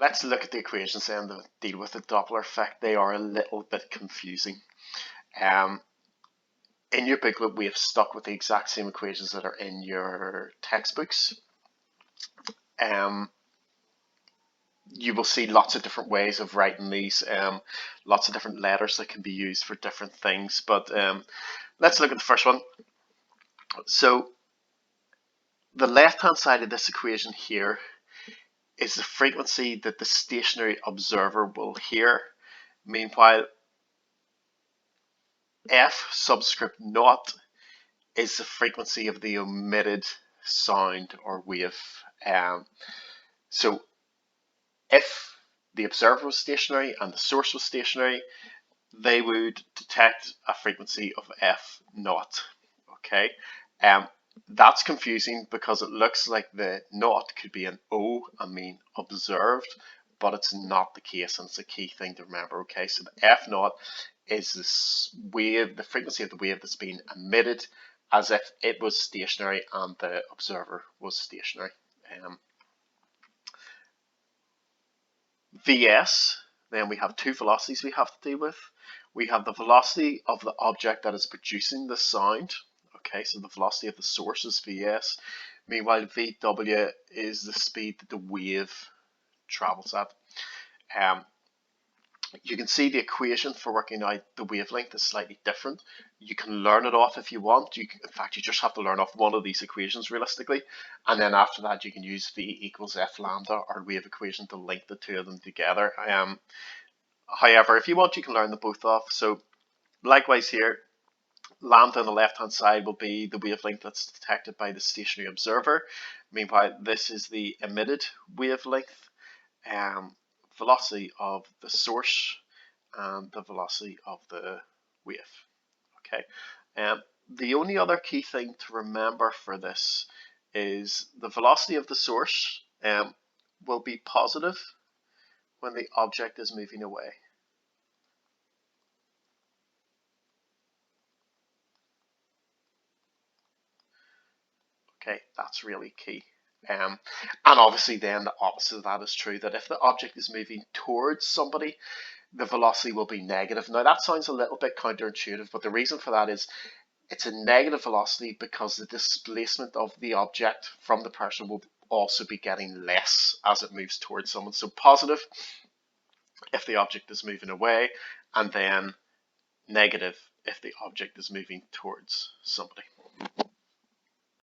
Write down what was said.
let's look at the equations then that deal with the Doppler effect. They are a little bit confusing. In your booklet, we have stuck with the exact same equations that are in your textbooks. You will see lots of different ways of writing these, lots of different letters that can be used for different things. But let's look at the first one. So the left-hand side of this equation here is the frequency that the stationary observer will hear. Meanwhile, f subscript naught is the frequency of the emitted sound or wave. So if the observer was stationary and the source was stationary, they would detect a frequency of f naught. Okay, that's confusing because it looks like the naught could be an O, I mean observed, but it's not the case, and it's a key thing to remember. Okay, so the f naught is this wave, the frequency of the wave that's being emitted as if it was stationary and the observer was stationary. Vs, then we have two velocities we have to deal with. We have the velocity of the object that is producing the sound. Okay, so the velocity of the source is Vs. Meanwhile, Vw is the speed that the wave travels at. You can see the equation for working out the wavelength is slightly different. You can learn it off if you want. In fact, you just have to learn off one of these equations realistically, and then after that you can use V equals F lambda, our wave equation, to link the two of them together. However, if you want, you can learn them both off. So likewise here, lambda on the left hand side will be the wavelength that's detected by the stationary observer. Meanwhile, this is the emitted wavelength. Velocity of the source and the velocity of the wave. Okay, the only other key thing to remember for this is the velocity of the source will be positive when the object is moving away. Okay, that's really key. And obviously then the opposite of that is true, that if the object is moving towards somebody, the velocity will be negative. Now that sounds a little bit counterintuitive, but the reason for that is it's a negative velocity because the displacement of the object from the person will also be getting less as it moves towards someone. So positive if the object is moving away, and then negative if the object is moving towards somebody.